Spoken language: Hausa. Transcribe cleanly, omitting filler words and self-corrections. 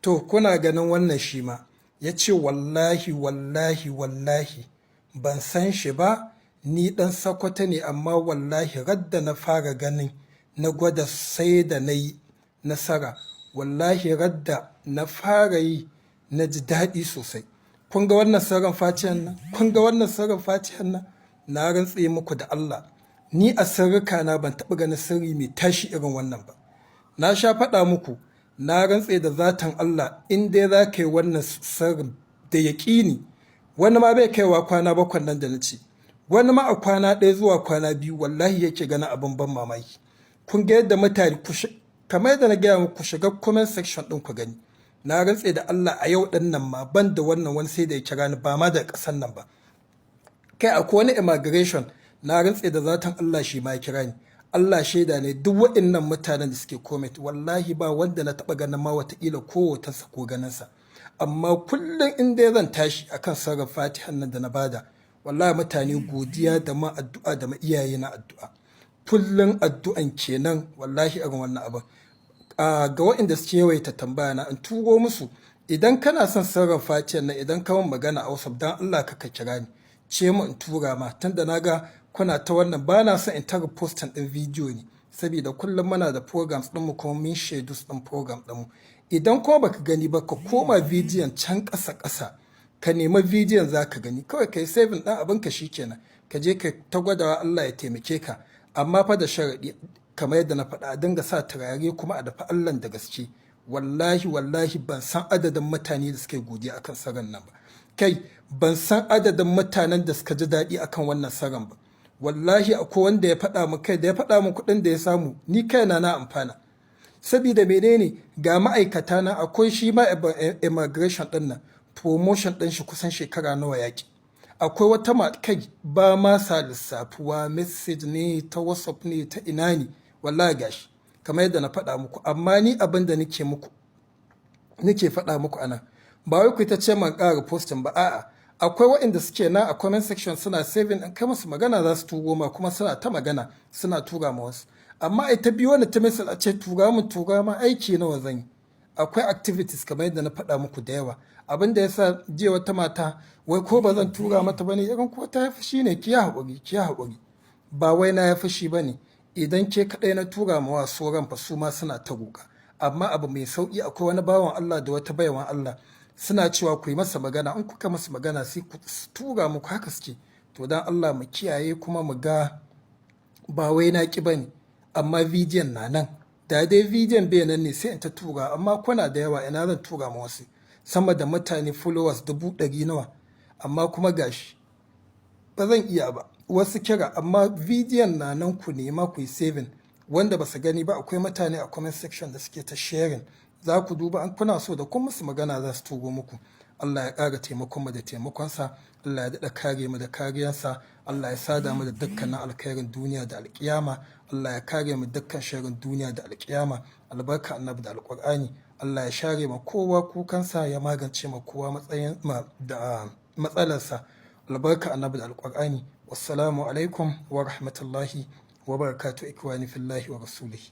To kuna ganin wannan shi ma ya ce wallahi wallahi wallahi ban san shi ba, ni ɗan Sokoto ne, amma wallahi radda na fara ganin na gwada sai da na yi nasara, wallahi radda na fara yi na ji daɗi sosai. Kun ga wannan sirrin fatihan nan, kun ga wannan sirrin fatihan nan, na rantse muku da Allah, ni a sirrika na ban taɓa ganin sirri mai tashi irin wannan ba. Na sha faɗa muku, na rantse da zatan Allah, in dai za ka yi wannan sirrin da yaƙini, wani ma bai kaiwa kwana 7 nan da na ce, wani ma a kwana 1 zuwa kwana 2 wallahi yake ganin abin ban mamaki. Kun ga yadda mutane kamar yadda na gaya muku, shiga comment section ɗin ku gani. Na rantse da Allah a yau ɗin nan ma ban da wannan wani sai da ya kira ni, ba ma da ƙasar nan ba. Kai akwai wani immigration, na rantse da zatan Allah shi ma ya kira ni. Allah shaida ne, duk waɗannan mutanen da suke comment wallahi ba wanda na taɓa ganin ma wataƙila ko hotonsa ko ganinsa. Amma kullum in dai zan tashi akan sarrafa fatihan nan da na bada, wallahi mutane godiya da ma addu'a da ma iyaye na addu'a. Kullum addu'an kenan wallahi irin wannan abin. Ga waɗanda suke yawaita tambaya na in turo musu, idan kana son sarrafa fatihan nan, idan ka min magana a WhatsApp dan Allah ka kira ni, ce mu in tura ma, tunda na ga kuna ta wannan, ba na son in ta postin ɗin bidiyo ne, saboda kullum muna da programs ɗinmu kuma min schedules ɗin program ɗinmu. Idan kuma baka gani ba, ka koma bidiyon can ƙasa-ƙasa, ka nema bidiyon za ka gani, kawai ka yi saving ɗan abinka shi kenan, ka je ka ta gwadawa, Allah ya taimake ka. Amma fa da sharaɗi, kamar yadda na faɗa, a dinga sa turare kuma a dafa Allah da gaske. Wallahi wallahi ban san adadin mutane da suke godiya akan saran nan ba. Kai ban san adadin mutanen da suka ji daɗi akan wannan saran ba. Wallahi akwai wanda ya faɗa min, kai da ya faɗa min kuɗin da ya samu, ni kaina na amfana. Sabida menene, ga ma'aikata na, akwai shi ma immigration ɗin nan, promotion ɗin shi kusan shekara nawa yaƙi. Akwai wata kai ba ma sa lissafuwa, message ne ta WhatsApp ne ta ina ne, wallahi gashi kamar yadda na faɗa muku. Amma ni abin da nake faɗa muku anan, ba wai ku ta ce man ƙara posting ba, a'a, akwai waɗanda suke na a comment section suna saving, in kai musu magana za su turo ma, kuma suna ta magana suna tura ma wasu. Amma ita biyo wani ta message a ce tura ma, aiki nawa zan yi. Akwai activities kamar yadda na faɗa muku da yawa. Abin da yasa jiya wata mata, wai ko ba zan tura mata bane, irin ko ta yafi shi ne, ki haƙuri. Ba wai na yafi shi bane, idan ke kaɗai na tura ma wa sauran fa su ma suna ta roƙa. Amma abu mai sauƙi, akwai wani bawan Allah da wata baiwan Allah suna cewa ku yi masa magana, in kuka masa magana sai ku tura muku, haka suke. To dan Allah mu kiyaye kuma mu ga, ba wai na ki bane, amma bidiyon na nan. Da dai bidiyon bai nan ne sai in ta tura, amma kuna da yawa, ina zan tura ma wasu sama da mutane followers 100 nawa, amma kuma gashi ba zan iya ba wasu kira. Amma bidiyon na nan, ku nema ku yi saving. Wanda ba su gani ba, akwai mutane a comment section da suke ta sharing, za ku duba, an kuna so da kuma su magana za su turo muku. Allah ya ƙara taimakon mu da taimakonsa, Allah ya daɗa kare mu da kariyarsa, Allah ya sada mu da dukkanin alkhairin duniya da alƙiyama, Allah ya kare mu dukkan sharrin duniya da alƙiyama, albarka annabi da alƙur'ani. Allah ya share ma kowa kukansa, ya magance ma kowa matsalarsa, albarka annabi da alƙur'ani. Wassalamu alaikum wa rahmatullahi wa barakatuh, ikwani fillahi wa rasulihi.